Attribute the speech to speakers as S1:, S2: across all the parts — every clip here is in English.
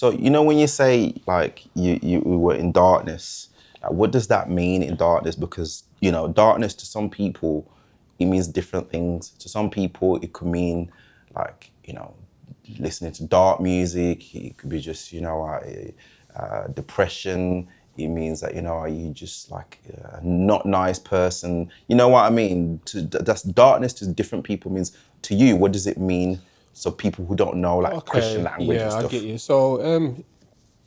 S1: So, you know, when you say like you were in darkness, like, what does that mean in darkness? Because, you know, darkness to some people, it means different things. To some people, it could mean like, you know, listening to dark music. It could be just, you know, depression. It means that, you know, you just like a not nice person. You know what I mean? That's darkness to different people means. To you, what does it mean? So people who don't know like Christian
S2: Okay,
S1: language and
S2: yeah, I get
S1: stuff.
S2: you. So,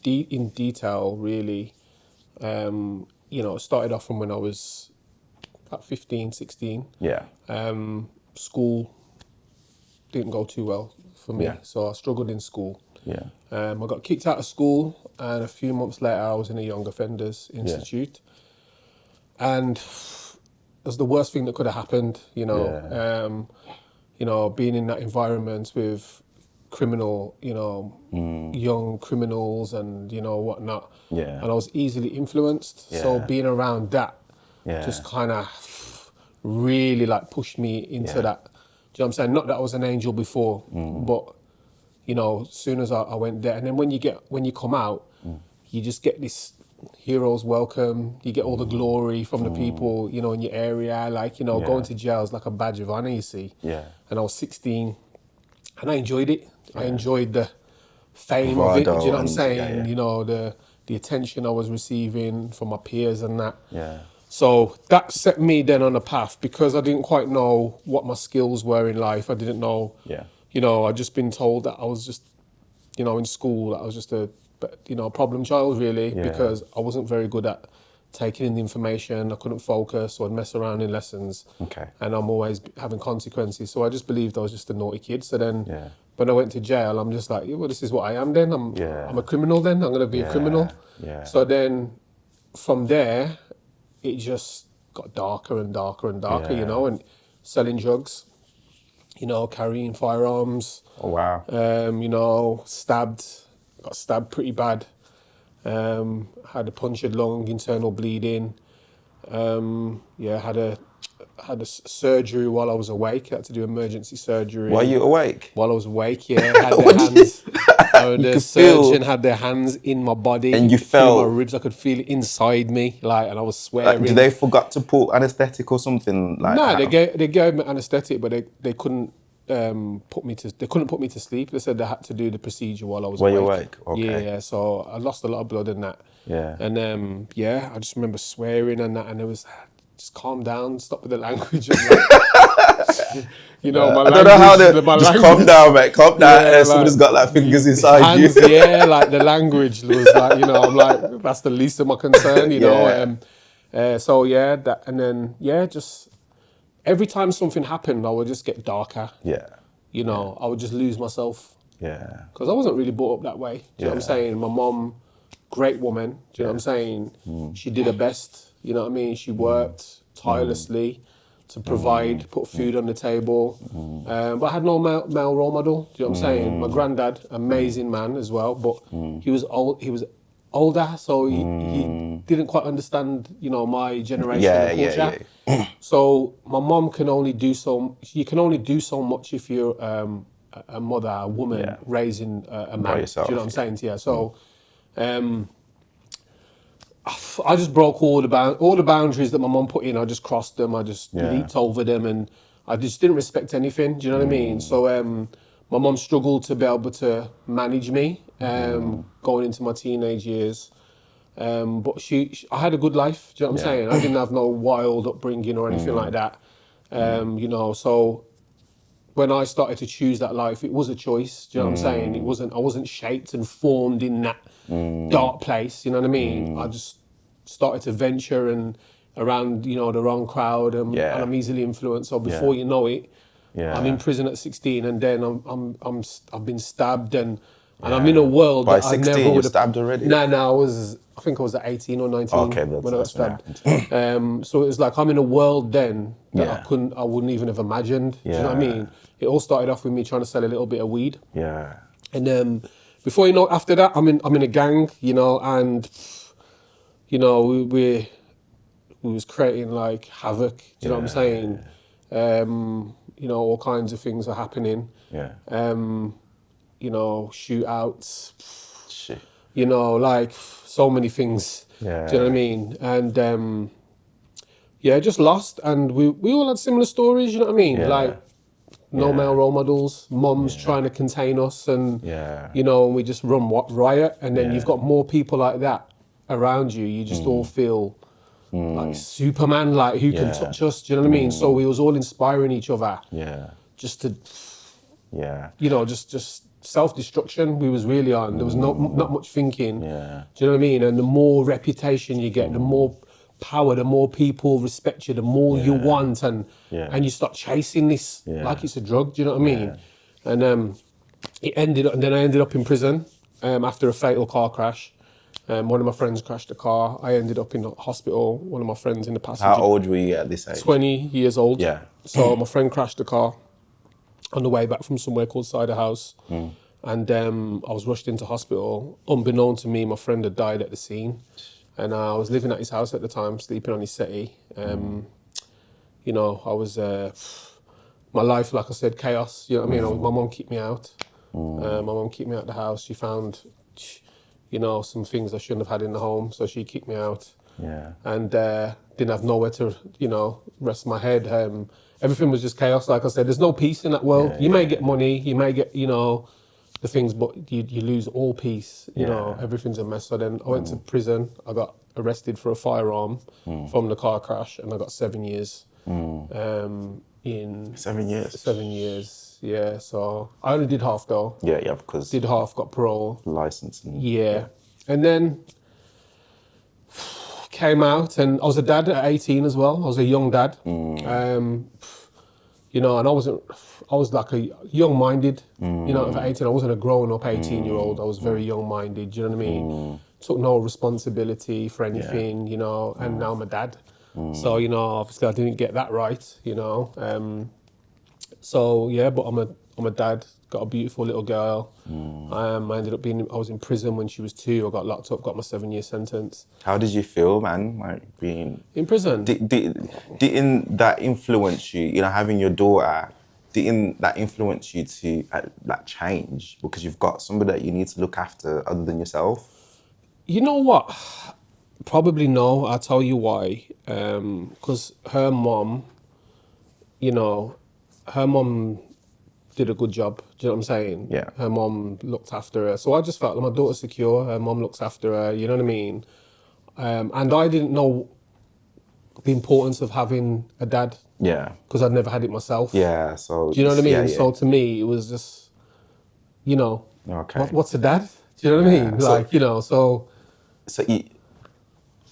S2: in detail, really, it started off from when I was about 15, 16.
S1: Yeah,
S2: School didn't go too well for
S1: yeah,
S2: me, so I struggled in school.
S1: yeah,
S2: I got kicked out of school, and a few months later, I was in a Young Offenders
S1: yeah,
S2: Institute, and it was the worst thing that could have happened.
S1: yeah,
S2: Being in that environment with criminal, young criminals and whatnot,
S1: yeah,
S2: and I was easily influenced. So
S1: yeah,
S2: being around that just
S1: yeah,
S2: kind of really like pushed me into
S1: yeah,
S2: that. Do you know what I'm saying? Not that I was an angel before, but as soon as I went there, and then when you come out, you just get this hero's welcome. You get all the glory from the people, in your area. Like, going
S1: yeah,
S2: to jail is like a badge of honor, you see.
S1: yeah,
S2: And I was 16, and I enjoyed it. I
S1: yeah.
S2: enjoyed the fame of it. Do you
S1: Bravado
S2: know what I'm
S1: and yeah,
S2: saying?
S1: yeah,
S2: The attention I was receiving from my peers and that.
S1: yeah,
S2: So that set me then on a path because I didn't quite know what my skills were in life. I didn't know,
S1: yeah,
S2: I'd just been told that I was just, in school, that I was just a problem child really
S1: yeah.
S2: because I wasn't very good at taking in the information. I couldn't focus, so I'd mess around in lessons,
S1: Okay.
S2: and I'm always having consequences. So I just believed I was just a naughty kid. So then,
S1: Yeah,
S2: when I went to jail, I'm just like, yeah, well, this is what I am. Then I'm
S1: yeah,
S2: a criminal. Then I'm gonna be a criminal.
S1: yeah, yeah,
S2: So then, from there, it just got darker and darker and darker.
S1: yeah.
S2: And selling drugs, carrying firearms,
S1: Oh wow.
S2: got stabbed pretty bad. Had a punctured lung, internal bleeding. Had a surgery while I was awake. Had to do emergency
S1: Were
S2: surgery
S1: you awake?
S2: while I was awake. Yeah, had their
S1: What do you,
S2: hands.
S1: you
S2: The
S1: could
S2: surgeon
S1: feel,
S2: had their hands in my body,
S1: and you
S2: through my
S1: felt
S2: ribs. I could feel it inside me, like, and I was
S1: like, did
S2: swearing.
S1: they forgot to put anesthetic or something like
S2: No,
S1: how?
S2: they gave me anaesthetic, but they couldn't they couldn't put me to sleep. They said they had to do the procedure while I was
S1: Were you
S2: awake.
S1: awake?
S2: Yeah,
S1: Okay.
S2: yeah. So I lost a lot of blood in that,
S1: Yeah.
S2: and I just remember swearing and that, and it was just calm down, stop with the language. And like, my
S1: I don't know how
S2: language,
S1: to
S2: my
S1: just calm
S2: language.
S1: down, mate. Calm down.
S2: Yeah,
S1: Somebody's
S2: like
S1: got like fingers inside you.
S2: hands. Yeah, like the language was like, I'm like, that's the least of my concern.
S1: Yeah.
S2: So yeah, that, and then just every time something happened, I would just get darker.
S1: Yeah. Yeah.
S2: I would just lose myself
S1: Yeah.
S2: because I wasn't really brought up that way. Do you know what I'm
S1: Yeah.
S2: saying? My mom, great woman. Do you know what I'm
S1: Yeah.
S2: saying? She did her best. You know what I mean? She worked tirelessly to provide, put food on the table. But I had no male role model. Do you know what I'm saying? My granddad, amazing man as well, but he was old. He was older, so he didn't quite understand, my generation
S1: Yeah.
S2: and
S1: Yeah.
S2: culture.
S1: Yeah.
S2: So my mom can only do so. You can only do so much if you're a mother, a woman
S1: Yeah.
S2: raising a
S1: By
S2: man. Do you know what
S1: yourself.
S2: I'm
S1: Yeah.
S2: saying to you? So I just broke all the boundaries that my mom put in. I just crossed them. I just
S1: Yeah.
S2: leaped over them, and I just didn't respect anything. Do you know what I mean? So my mom struggled to be able to manage me going into my teenage years. But I had a good life. Do you know what I'm
S1: Yeah.
S2: saying? I didn't have no wild upbringing or anything like that. So when I started to choose that life, it was a choice. Do you know what I'm saying? I wasn't shaped and formed in that dark place. You know what I mean? I just started to venture and around, the wrong crowd, and
S1: Yeah.
S2: I'm easily influenced. So before
S1: Yeah.
S2: you know it, I'm in
S1: Yeah.
S2: prison at 16, and then I've been stabbed, and I'm in a
S1: Yeah.
S2: world
S1: By
S2: that I never
S1: 16, you're
S2: would have.
S1: stabbed already.
S2: No, I think I was at 18 or 19
S1: Okay,
S2: when I got
S1: that's when it
S2: stabbed.
S1: happened.
S2: So it was like I'm in a world then that
S1: Yeah.
S2: I wouldn't even have imagined. Do you know what I
S1: Yeah.
S2: mean? It all started off with me trying to sell a little bit of weed,
S1: Yeah.
S2: and before you know, after that, I'm in a gang, and we was creating like havoc. Do you know what I'm saying? All kinds of things are happening.
S1: Yeah.
S2: Shootouts. You know, like so many things.
S1: Yeah.
S2: Do you know what I mean? And yeah, just lost. And we all had similar stories. You know what I mean?
S1: Yeah.
S2: Like no
S1: Yeah.
S2: male role models, moms trying to contain us, and
S1: Yeah.
S2: you know, and we just run riot. And then
S1: Yeah.
S2: you've got more people like that around you. You just all feel like Superman, like who can
S1: Yeah.
S2: touch us? Do you know what I mean? So we was all inspiring each other,
S1: Yeah.
S2: just to,
S1: Yeah.
S2: you know, just self-destruction we was really on. There was not much thinking.
S1: Yeah.
S2: Do you know what I mean? And the more reputation you get, the more power, the more people respect you, the more you want, and
S1: Yeah.
S2: you start chasing this
S1: Yeah.
S2: like it's a drug. Do you know what I mean? And it ended up, and then I ended up in prison after a fatal car crash. One of my friends crashed a car. I ended up in the hospital. One of my friends in the passenger.
S1: How old were you at this age?
S2: 20 years old.
S1: Yeah.
S2: So my friend crashed the car on the way back from somewhere called Cider House. And I was rushed into hospital. Unbeknown to me, my friend had died at the scene. And I was living at his house at the time, sleeping on his settee. You know, I was, my life, like I said, chaos. You know what I mean? My mum kicked me out. My mum kicked me out of the house. She found, you know, some things I shouldn't have had in the home. So she kicked me out.
S1: Yeah.
S2: And didn't have nowhere to, you know, rest my head. Everything was just chaos. Like I said, there's no peace in that world. You may get money, you may get, you know, the things, but you lose all peace. You know, everything's a mess. So then I went to prison. I got arrested for a firearm from the car crash, and I got 7 years. In
S1: 7 years.
S2: 7 years, yeah. So I only did half though.
S1: Yeah, yeah, because
S2: Did half, got parole.
S1: license and
S2: Yeah. And then came out, and I was a dad at 18 as well. I was a young dad. You know, and I was like a young-minded, you know, at 18. I wasn't a grown-up 18-year-old. I was very young-minded, do you know what I mean? Took no responsibility for anything, you know, and now I'm a dad. So, you know, obviously I didn't get that right, you know. So, yeah, but I'm a dad, got a beautiful little girl. I ended up I was in prison when she was 2. I got locked up, got my 7-year sentence.
S1: How did you feel, man? Like being
S2: In prison?
S1: didn't that influence you? You know, having your daughter, didn't that influence you to like change because you've got somebody that you need to look after other than yourself?
S2: You know what? Probably no. I'll tell you why. Because her mom, you know, her mom did a good job. Do you know what I'm saying?
S1: Yeah.
S2: Her mom looked after her. So I just felt like my daughter's secure. Her mom looks after her. You know what I mean? And I didn't know the importance of having a dad
S1: Yeah.
S2: because I'd never had it myself.
S1: Yeah. So
S2: Do you know what I mean?
S1: Yeah, yeah.
S2: So to me, it was just, you know,
S1: Okay.
S2: what's a dad? Do you know what I mean?
S1: So-
S2: Like, you know, so...
S1: So you,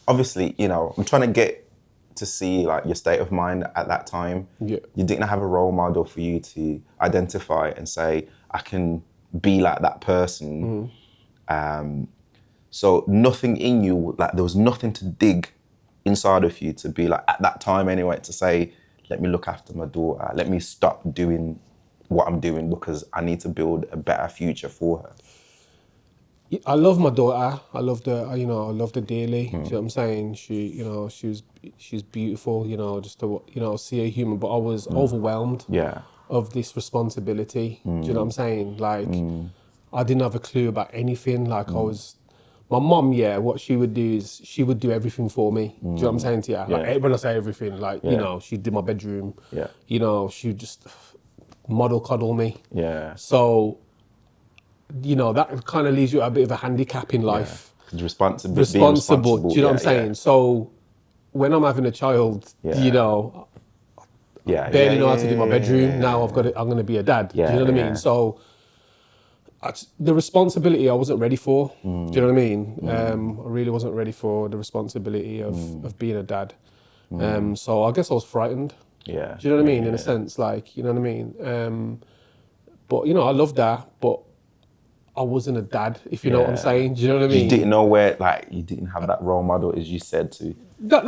S1: obviously, you know, I'm trying to get to see like your state of mind at that time.
S2: Yeah.
S1: You didn't have a role model for you to identify and say, I can be like that person. So nothing in you, like there was nothing to dig inside of you to be like, at that time anyway, to say, let me look after my daughter. Let me stop doing what I'm doing because I need to build a better future for her.
S2: I love my daughter. I loved her, you know, I loved her dearly. Do you know what I'm saying? She, you know, she's beautiful, you know, just to, you know, see a human, but I was overwhelmed
S1: Yeah.
S2: of this responsibility. Do you know what I'm saying? Like, I didn't have a clue about anything. Like my mum, yeah, what she would do is she would do everything for me. Do you know what I'm saying to you? Like, when I say everything, like, you know, she'd do my bedroom.
S1: Yeah.
S2: You know, she'd just model cuddle me.
S1: Yeah.
S2: So, you know, that kind of leaves you at a bit of a handicap in life.
S1: Responsible.
S2: Do you know what I'm saying? So when I'm having a child,
S1: Yeah.
S2: you know, barely know how to do my bedroom. Now I'm going to be a dad.
S1: Yeah,
S2: do you know what I
S1: yeah.
S2: mean? So the responsibility I wasn't ready for. Do you know what I mean? I really wasn't ready for the responsibility of being a dad. So I guess I was frightened.
S1: Yeah.
S2: Do you know what I mean? In a sense, like, you know what I mean? But, you know, I loved that, but I wasn't a dad, if you know what I'm saying. Do you know what I mean?
S1: You didn't know where, like, you didn't have that role model, as you said, to.
S2: I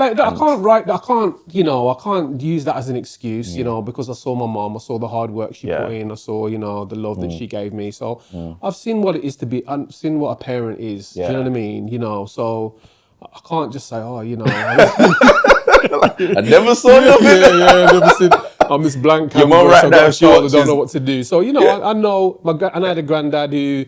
S2: can't use that as an excuse, you know, because I saw my mom, I saw the hard work she put in, I saw, you know, the love that she gave me. So I've seen what it is to be, I've seen what a parent is. Do you know what I mean? You know, so I can't just say, oh, you know.
S1: I never saw nothing.
S2: yeah, I've never seen. I'm this blank
S1: Your
S2: canvas.
S1: mum right
S2: I've
S1: now,
S2: got a child, I don't
S1: she's-
S2: know what to do. So, you know, I know, and I had a granddad who,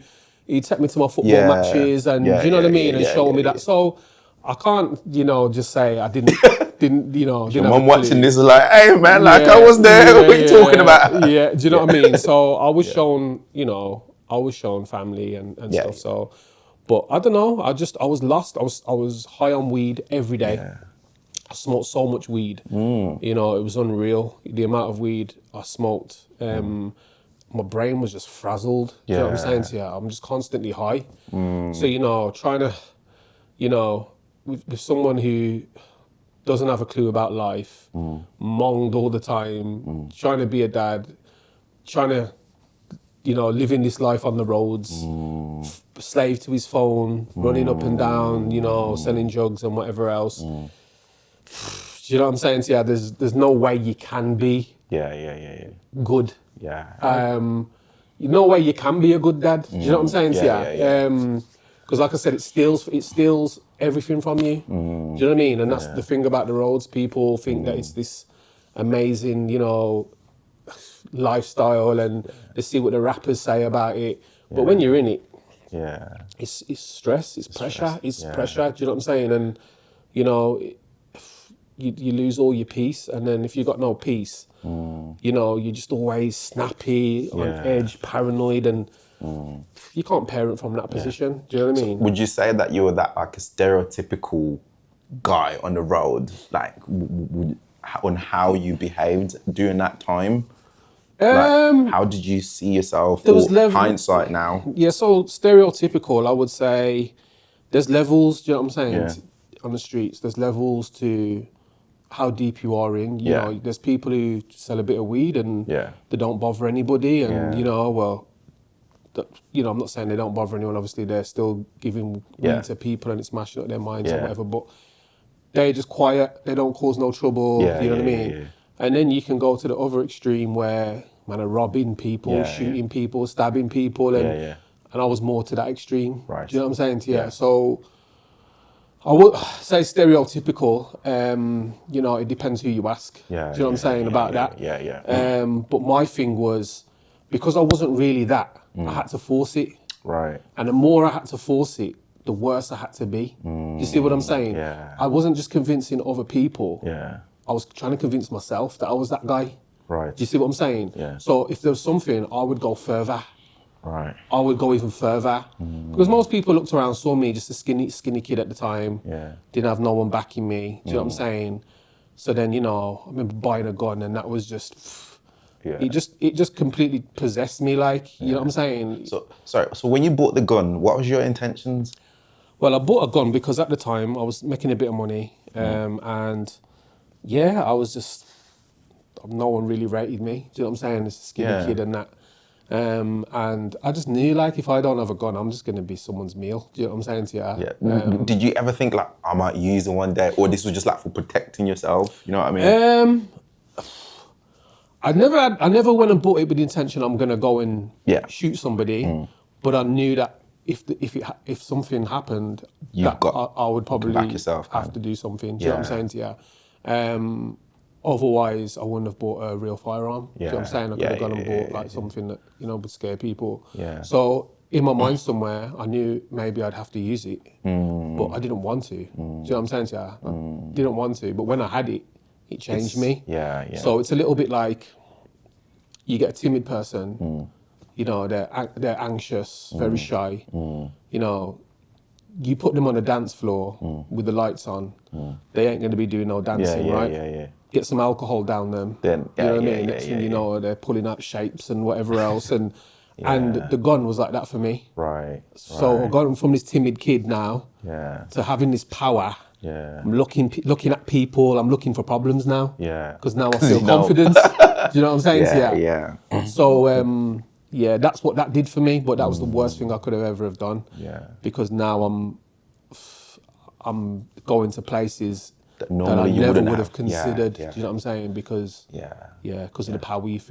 S2: he'd take me to my football
S1: Yeah.
S2: matches, and
S1: Yeah,
S2: do you know what I
S1: yeah,
S2: mean,
S1: yeah,
S2: and
S1: yeah,
S2: show
S1: yeah,
S2: me that.
S1: yeah.
S2: So I can't, just say I didn't, didn't
S1: Your
S2: have
S1: mum
S2: a
S1: watching
S2: clue.
S1: this is like, hey man, like I was there.
S2: Yeah,
S1: What are you talking about?
S2: yeah. Do you know what I mean? So I was shown, I was shown family and
S1: Yeah,
S2: stuff. So, but I don't know. I was lost. I was high on weed every day.
S1: Yeah.
S2: I smoked so much weed. It was unreal. The amount of weed I smoked. My brain was just frazzled. Do you know what I'm saying to you? I'm just constantly high. So, trying to, with someone who doesn't have a clue about life, monged all the time, trying to be a dad, trying to, living this life on the roads, slave to his phone, running up and down, selling drugs and whatever else. Do you know what I'm saying? So yeah, there's no way you can be
S1: Yeah.
S2: good.
S1: Yeah.
S2: No way you can be a good dad. Do you know what I'm saying? So
S1: Yeah.
S2: because like I said, it steals everything from you. Do you know what I mean? And that's the thing about the roads. People think that it's this amazing, lifestyle, and they see what the rappers say about it. But when you're in it,
S1: Yeah.
S2: it's stress, it's pressure,
S1: stress,
S2: it's
S1: yeah.
S2: pressure. Do you know what I'm saying? And you lose all your peace, and then if you got no peace, you're just always snappy, on
S1: Yeah.
S2: edge, paranoid, and you can't parent from that position. Do you know what I mean?
S1: Would you say that you were that like a stereotypical guy on the road, like on how you behaved during that time? Like, how did you see yourself?
S2: There was
S1: Hindsight now.
S2: Yeah, so stereotypical, I would say there's levels, do you know what I'm saying?
S1: Yeah.
S2: On the streets, there's levels to how deep you are in. You
S1: Yeah.
S2: know, there's people who sell a bit of weed and
S1: Yeah.
S2: they don't bother anybody, and
S1: Yeah.
S2: I'm not saying they don't bother anyone. Obviously, they're still giving
S1: Yeah.
S2: weed to people and it's smashing up their minds
S1: Yeah.
S2: or whatever. But they're just quiet. They don't cause no trouble.
S1: Yeah,
S2: you know what I
S1: yeah,
S2: mean?
S1: yeah.
S2: And then you can go to the other extreme where man are robbing people,
S1: Yeah,
S2: shooting people, stabbing people, and
S1: Yeah.
S2: and I was more to that extreme.
S1: Right.
S2: Do you know what I'm saying to you?
S1: Yeah.
S2: So I would say stereotypical. It depends who you ask.
S1: Yeah,
S2: Do you know what I'm saying about that?
S1: Yeah.
S2: But my thing was, because I wasn't really that,
S1: Mm.
S2: I had to force it.
S1: Right.
S2: And the more I had to force it, the worse I had to be. Do you see what I'm saying?
S1: Yeah.
S2: I wasn't just convincing other people.
S1: Yeah.
S2: I was trying to convince myself that I was that guy.
S1: Right.
S2: Do you see what I'm saying?
S1: Yeah.
S2: So if there was something, I would go further.
S1: Right.
S2: I would go even further. Because most people looked around, saw me just a skinny kid at the time.
S1: Yeah.
S2: Didn't have no one backing me. Do you know what I'm saying? So then, I remember buying a gun, and that was just,
S1: Yeah.
S2: it just completely possessed me, like, you know what I'm saying?
S1: So sorry. So when you bought the gun, what was your intentions?
S2: Well, I bought a gun because at the time I was making a bit of money, and yeah, I was just, no one really rated me. Do you know what I'm saying? It's a skinny
S1: Yeah.
S2: kid and that. And I just knew, like, if I don't have a gun, I'm just going to be someone's meal. Do you know what I'm saying to you?
S1: Yeah. Did you ever think like I might use it one day, or this was just like for protecting yourself? You know what I mean?
S2: I never went and bought it with the intention I'm going to go and
S1: Yeah.
S2: shoot somebody, but I knew that if something happened, I would probably
S1: back yourself,
S2: have
S1: man.
S2: to do something. Do you know what I'm
S1: Yeah.
S2: saying to you? Otherwise, I wouldn't have bought a real firearm. Do you know what I'm
S1: Yeah.
S2: saying? I could
S1: Yeah,
S2: have gone and
S1: yeah,
S2: bought like something that would scare people.
S1: Yeah.
S2: So in my mind somewhere, I knew maybe I'd have to use it, but I didn't want to. Do you know what I'm saying to you? I didn't want to, but when I had it, it changed me.
S1: Yeah.
S2: So it's a little bit like you get a timid person, they're anxious, very shy. You put them on a dance floor with the lights on, they ain't going to be doing no dancing, right?
S1: Yeah.
S2: Get some alcohol down them.
S1: Then-
S2: you know what I
S1: yeah,
S2: mean?
S1: yeah,
S2: Next
S1: yeah,
S2: thing you
S1: yeah.
S2: know, they're pulling up shapes and whatever else, and the gun was like that for me.
S1: Right.
S2: So I've gone from this timid kid now
S1: Yeah.
S2: to having this power.
S1: Yeah.
S2: I'm looking at people. I'm looking for problems now.
S1: Yeah.
S2: Because now I feel
S1: You know.
S2: confidence. Do you know what I'm saying?
S1: Yeah.
S2: So,
S1: Yeah.
S2: So that's what that did for me. But that was the worst thing I could have ever have done.
S1: Yeah.
S2: Because now I'm going to places
S1: That
S2: that
S1: normally
S2: I
S1: you
S2: never
S1: wouldn't
S2: would have
S1: have. Yeah,
S2: considered.
S1: yeah.
S2: Do you know what I'm saying? Because
S1: Yeah.
S2: because of the power you feel.